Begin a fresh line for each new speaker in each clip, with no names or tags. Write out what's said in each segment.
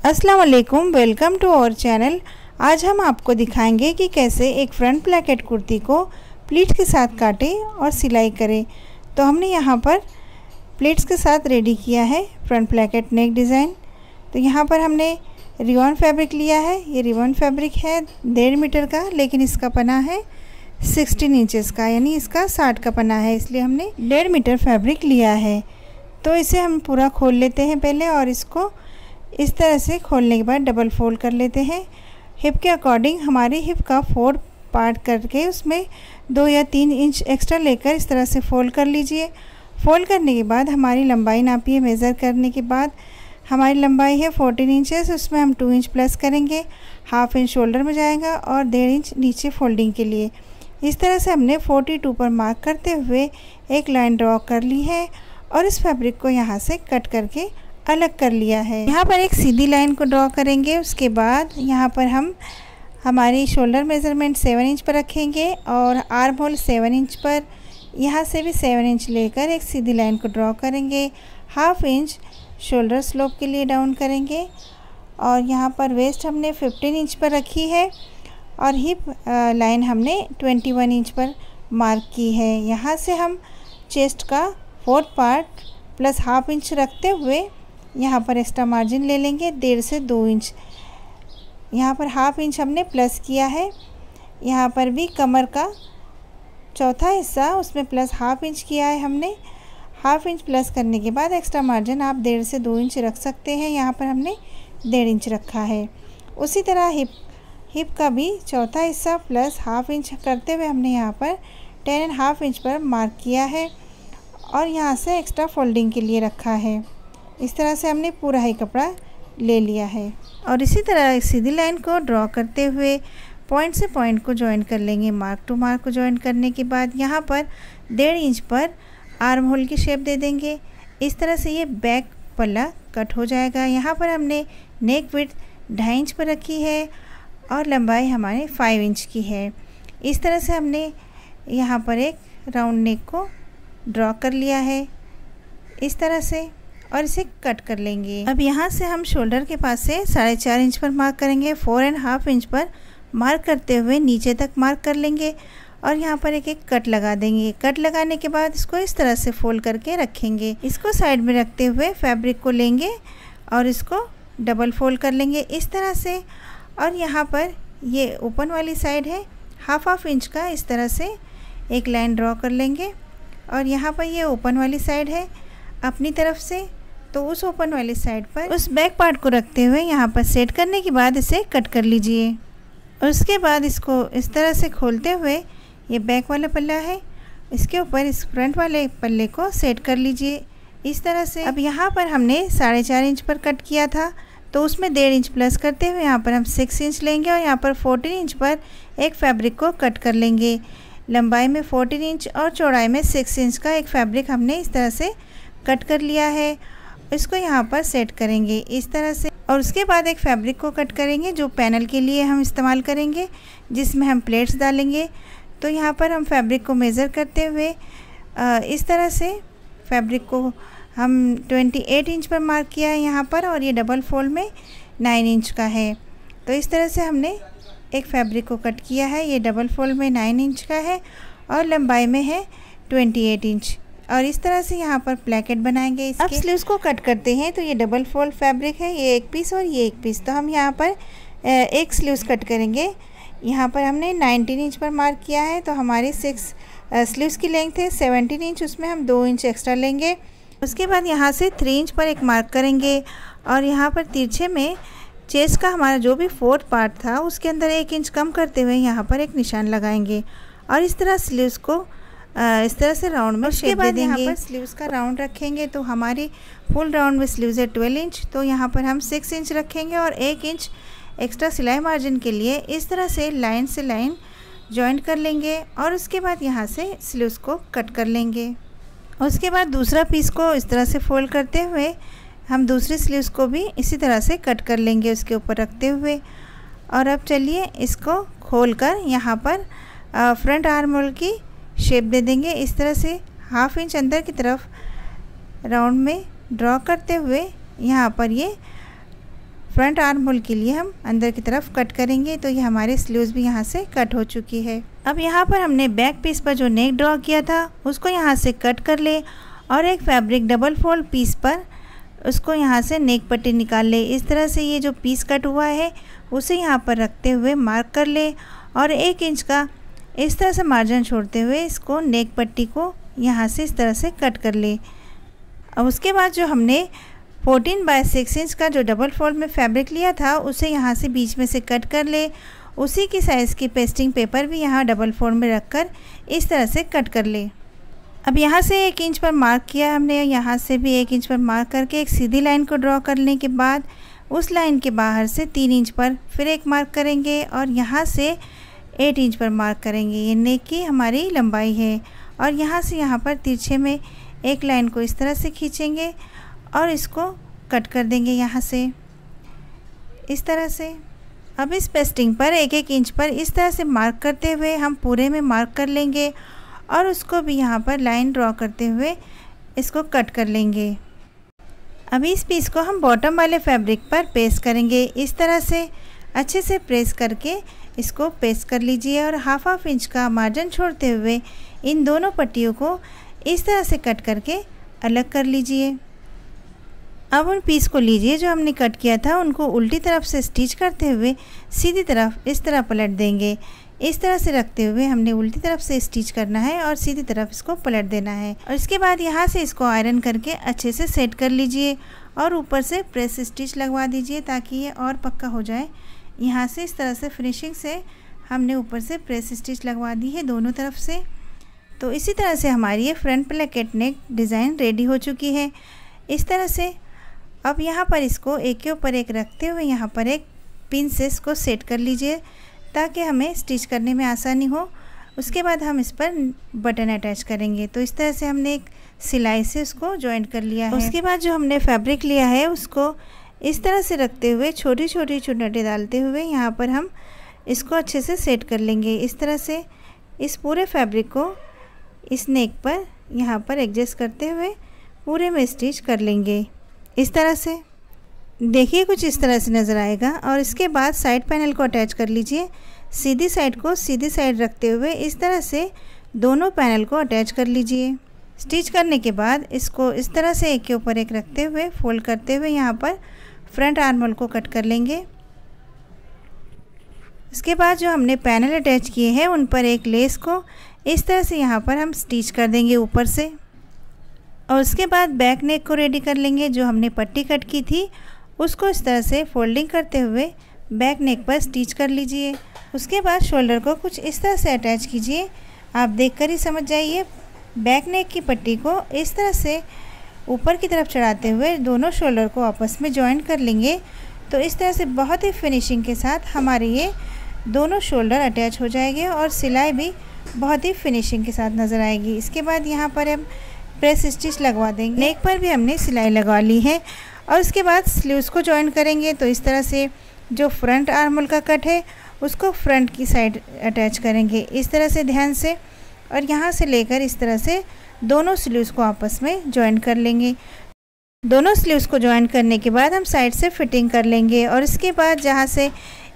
अस्सलाम वालेकुम, welcome to our channel. आज हम आपको दिखाएंगे कि कैसे एक फ्रंट प्लैकेट कुर्ती को प्लीट्स के साथ काटें और सिलाई करें। तो हमने यहाँ पर प्लीट्स के साथ रेडी किया है फ्रंट प्लैकेट नेक डिज़ाइन। तो यहाँ पर हमने रिबन फैब्रिक लिया है। ये रिबन फैब्रिक है 1.5 मीटर का, लेकिन इसका पना है 16 इंचेस का, यानी इसका 60 का पना है, इसलिए हमने 1.5 मीटर फैब्रिक लिया है। तो इसे हम पूरा खोल लेते हैं पहले, और इसको इस तरह से खोलने के बाद डबल फोल्ड कर लेते हैं। हिप के अकॉर्डिंग हमारी हिप का 4 पार्ट करके उसमें 2 या 3 इंच एक्स्ट्रा लेकर इस तरह से फोल्ड कर लीजिए। फोल्ड करने के बाद हमारी लंबाई नापिए। मेज़र करने के बाद हमारी लंबाई है 14 इंचेस, उसमें हम 2 इंच प्लस करेंगे, ½ इंच शोल्डर में जाएगा और 1.5 इंच नीचे फोल्डिंग के लिए। इस तरह से हमने 42 पर मार्क करते हुए एक लाइन ड्रॉ कर ली है और इस फैब्रिक को यहाँ से कट करके अलग कर लिया है। यहाँ पर एक सीधी लाइन को ड्रॉ करेंगे। उसके बाद यहाँ पर हम हमारी शोल्डर मेज़रमेंट 7 इंच पर रखेंगे और आर्म होल 7 इंच पर, यहाँ से भी 7 इंच लेकर एक सीधी लाइन को ड्रॉ करेंगे। ½ इंच शोल्डर स्लोप के लिए डाउन करेंगे और यहाँ पर वेस्ट हमने 15 इंच पर रखी है और हिप लाइन हमने 21 इंच पर मार्क की है। यहाँ से हम चेस्ट का 4th पार्ट प्लस ½ इंच रखते हुए यहाँ पर एक्स्ट्रा मार्जिन ले लेंगे 1.5 से 2 इंच। यहाँ पर ½ इंच हमने प्लस किया है। यहाँ पर भी कमर का चौथा हिस्सा उसमें प्लस ½ इंच किया है हमने। ½ इंच प्लस करने के बाद एक्स्ट्रा मार्जिन आप 1.5 से 2 इंच रख सकते हैं। यहाँ पर हमने 1.5 इंच रखा है। उसी तरह हिप का भी चौथा हिस्सा प्लस ½ इंच करते हुए हमने यहाँ पर 10½ इंच पर मार्क किया है और यहाँ से एक्स्ट्रा फोल्डिंग के लिए रखा है। इस तरह से हमने पूरा ही कपड़ा ले लिया है और इसी तरह सीधी लाइन को ड्रॉ करते हुए पॉइंट से पॉइंट को जॉइन कर लेंगे। मार्क टू मार्क को जॉइन करने के बाद यहाँ पर 1.5 इंच पर आर्म होल की शेप दे देंगे। इस तरह से ये बैक पल्ला कट हो जाएगा। यहाँ पर हमने नेक विड्थ 2.5 इंच पर रखी है और लंबाई हमारे 5 इंच की है। इस तरह से हमने यहाँ पर एक राउंड नेक को ड्रॉ कर लिया है इस तरह से, और इसे कट कर लेंगे। अब यहाँ से हम शोल्डर के पास से 4.5 इंच पर मार्क करेंगे। 4½ इंच पर मार्क करते हुए नीचे तक मार्क कर लेंगे और यहाँ पर एक कट लगा देंगे। कट लगाने के बाद इसको इस तरह से फोल्ड करके रखेंगे। इसको साइड में रखते हुए फैब्रिक को लेंगे और इसको डबल फोल्ड कर लेंगे इस तरह से। और यहाँ पर ये ओपन वाली साइड है, ½ इंच का इस तरह से एक लाइन ड्रॉ कर लेंगे और यहाँ पर ये ओपन वाली साइड है अपनी तरफ से, तो उस ओपन वाली साइड पर उस बैक पार्ट को रखते हुए यहाँ पर सेट करने के बाद इसे कट कर लीजिए। और उसके बाद इसको इस तरह से खोलते हुए ये बैक वाला पल्ला है, इसके ऊपर इस फ्रंट वाले पल्ले को सेट कर लीजिए इस तरह से। अब यहाँ पर हमने 4.5 इंच पर कट किया था, तो उसमें 1.5 इंच प्लस करते हुए यहाँ पर हम 6 इंच लेंगे और यहाँ पर 14 इंच पर एक फैब्रिक को कट कर लेंगे। लंबाई में 14 इंच और चौड़ाई में 6 इंच का एक फैब्रिक हमने इस तरह से कट कर लिया है। इसको यहाँ पर सेट करेंगे इस तरह से और उसके बाद एक फैब्रिक को कट करेंगे जो पैनल के लिए हम इस्तेमाल करेंगे, जिसमें हम प्लेट्स डालेंगे। तो यहाँ पर हम फैब्रिक को मेज़र करते हुए इस तरह से फैब्रिक को हम 28 इंच पर मार्क किया है यहाँ पर, और ये डबल फोल्ड में 9 इंच का है। तो इस तरह से हमने एक फैब्रिक को कट किया है। ये डबल फोल्ड में 9 इंच का है और लंबाई में है 28 इंच। और इस तरह से यहाँ पर प्लैकेट बनाएंगे इसके। अब स्लीव्स को कट करते हैं। तो ये डबल फोल्ड फैब्रिक है, ये एक पीस और ये एक पीस। तो हम यहाँ पर एक स्लीव्स कट करेंगे। यहाँ पर हमने 19 इंच पर मार्क किया है, तो हमारी 6 स्लीव्स की लेंथ है 17 इंच, उसमें हम 2 इंच एक्स्ट्रा लेंगे। उसके बाद यहाँ से 3 इंच पर एक मार्क करेंगे और यहाँ पर तिरछे में चेस्ट का हमारा जो भी 4th पार्ट था उसके अंदर 1 इंच कम करते हुए यहाँ पर एक निशान लगाएंगे और इस तरह स्लीव्स को इस तरह से राउंड में शेप दे देंगे। यहाँ पर स्लीव्स का राउंड रखेंगे, तो हमारी फुल राउंड में स्लीव्स है 12 इंच, तो यहाँ पर हम 6 इंच रखेंगे और 1 इंच एक्स्ट्रा सिलाई मार्जिन के लिए इस तरह से लाइन से लाइन जॉइंट कर लेंगे और उसके बाद यहाँ से स्लीव्स को कट कर लेंगे। उसके बाद दूसरा पीस को इस तरह से फोल्ड करते हुए हम दूसरी स्लीव्स को भी इसी तरह से कट कर लेंगे उसके ऊपर रखते हुए। और अब चलिए इसको खोलकर यहाँ पर फ्रंट आर्म होल की शेप दे देंगे इस तरह से। ½ इंच अंदर की तरफ राउंड में ड्रॉ करते हुए यहाँ पर ये फ्रंट आर्म होल के लिए हम अंदर की तरफ कट करेंगे। तो ये हमारी स्लीव्स भी यहाँ से कट हो चुकी है। अब यहाँ पर हमने बैक पीस पर जो नेक ड्रॉ किया था उसको यहाँ से कट कर ले और एक फैब्रिक डबल फोल्ड पीस पर उसको यहाँ से नेक पट्टी निकाल ले। इस तरह से ये जो पीस कट हुआ है उसे यहाँ पर रखते हुए मार्क कर ले और 1 इंच का इस तरह से मार्जिन छोड़ते हुए इसको नेक पट्टी को यहाँ से इस तरह से कट कर ले। अब उसके बाद जो हमने 14 बाय 6 इंच का जो डबल फोल्ड में फैब्रिक लिया था उसे यहाँ से बीच में से कट कर ले। उसी की साइज़ की पेस्टिंग पेपर भी यहाँ डबल फोल्ड में रखकर इस तरह से कट कर ले। अब यहाँ से 1 इंच पर मार्क किया हमने, यहाँ से भी 1 इंच पर मार्क करके एक सीधी लाइन को ड्रॉ करने के बाद उस लाइन के बाहर से 3 इंच पर फिर एक मार्क करेंगे और यहाँ से 8 इंच पर मार्क करेंगे। ये नेक की हमारी लंबाई है और यहाँ से यहाँ पर तिरछे में एक लाइन को इस तरह से खींचेंगे और इसको कट कर देंगे यहाँ से इस तरह से। अब इस पेस्टिंग पर 1-1 इंच पर इस तरह से मार्क करते हुए हम पूरे में मार्क कर लेंगे और उसको भी यहाँ पर लाइन ड्रॉ करते हुए इसको कट कर लेंगे। अब इस पीस को हम बॉटम वाले फैब्रिक पर पेस्ट करेंगे। इस तरह से अच्छे से प्रेस करके इसको पेस्ट कर लीजिए और 1/2 इंच का मार्जिन छोड़ते हुए इन दोनों पट्टियों को इस तरह से कट करके अलग कर लीजिए। अब उन पीस को लीजिए जो हमने कट किया था, उनको उल्टी तरफ से स्टिच करते हुए सीधी तरफ इस तरह पलट देंगे। इस तरह से रखते हुए हमने उल्टी तरफ से स्टिच करना है और सीधी तरफ इसको पलट देना है और इसके बाद यहाँ से इसको आयरन करके अच्छे से सेट कर लीजिए और ऊपर से प्रेस स्टिच लगवा दीजिए ताकि ये और पक्का हो जाए। यहाँ से इस तरह से फिनिशिंग से हमने ऊपर से प्रेस स्टिच लगवा दी है दोनों तरफ से। तो इसी तरह से हमारी ये फ्रंट प्लेकेट नेक डिज़ाइन रेडी हो चुकी है इस तरह से। अब यहाँ पर इसको एक के ऊपर एक रखते हुए यहाँ पर एक पिन से इसको सेट कर लीजिए ताकि हमें स्टिच करने में आसानी हो। उसके बाद हम इस पर बटन अटैच करेंगे। तो इस तरह से हमने एक सिलाई से उसको जॉइंट कर लिया है। उसके बाद जो हमने फैब्रिक लिया है उसको इस तरह से रखते हुए छोटी छोटी चुन्नटें डालते हुए यहाँ पर हम इसको अच्छे से सेट कर लेंगे। इस तरह से इस पूरे फैब्रिक को इस नेक पर यहाँ पर एडजस्ट करते हुए पूरे में स्टिच कर लेंगे। इस तरह से देखिए कुछ इस तरह से नज़र आएगा और इसके बाद साइड पैनल को अटैच कर लीजिए। सीधी साइड को सीधी साइड रखते हुए इस तरह से दोनों पैनल को अटैच कर लीजिए। स्टिच करने के बाद इसको इस तरह से एक के ऊपर एक रखते हुए फोल्ड करते हुए यहाँ पर फ्रंट आर्म होल को कट कर लेंगे। इसके बाद जो हमने पैनल अटैच किए हैं उन पर एक लेस को इस तरह से यहाँ पर हम स्टिच कर देंगे ऊपर से और उसके बाद बैक नेक को रेडी कर लेंगे। जो हमने पट्टी कट की थी उसको इस तरह से फोल्डिंग करते हुए बैक नेक पर स्टिच कर लीजिए। उसके बाद शोल्डर को कुछ इस तरह से अटैच कीजिए। आप देखकर ही समझ जाइए। बैक नेक की पट्टी को इस तरह से ऊपर की तरफ चढ़ाते हुए दोनों शोल्डर को आपस में जॉइंट कर लेंगे। तो इस तरह से बहुत ही फिनिशिंग के साथ हमारे ये दोनों शोल्डर अटैच हो जाएंगे और सिलाई भी बहुत ही फिनिशिंग के साथ नज़र आएगी। इसके बाद यहाँ पर हम प्रेस स्टिच लगवा देंगे। नेक पर भी हमने सिलाई लगवा ली है और उसके बाद स्लीव्स को जॉइन करेंगे। तो इस तरह से जो फ्रंट आर्म होल का कट है उसको फ्रंट की साइड अटैच करेंगे इस तरह से ध्यान से और यहाँ से लेकर इस तरह से दोनों स्लीव्स को आपस में जॉइन कर लेंगे। दोनों स्लीव्स को जॉइन करने के बाद हम साइड से फिटिंग कर लेंगे और इसके बाद जहाँ से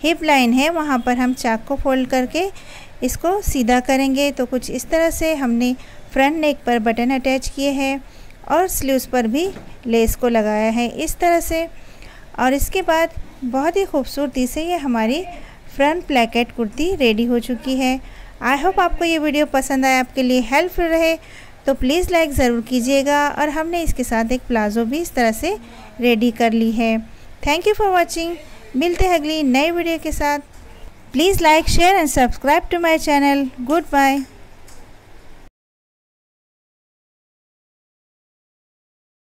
हिप लाइन है वहाँ पर हम चाक को फोल्ड करके इसको सीधा करेंगे। तो कुछ इस तरह से हमने फ्रंट नेक पर बटन अटैच किए हैं और स्लीव्स पर भी लेस को लगाया है इस तरह से। और इसके बाद बहुत ही खूबसूरती से ये हमारी फ्रंट प्लेकेट कुर्ती रेडी हो चुकी है। आई होप आपको ये वीडियो पसंद आया, आपके लिए हेल्पफुल रहे। तो प्लीज़ लाइक ज़रूर कीजिएगा। और हमने इसके साथ एक प्लाज़ो भी इस तरह से रेडी कर ली है। Thank you for watching. मिलते हैं अगली नई वीडियो के साथ। Please like, share and subscribe to my channel. Good bye.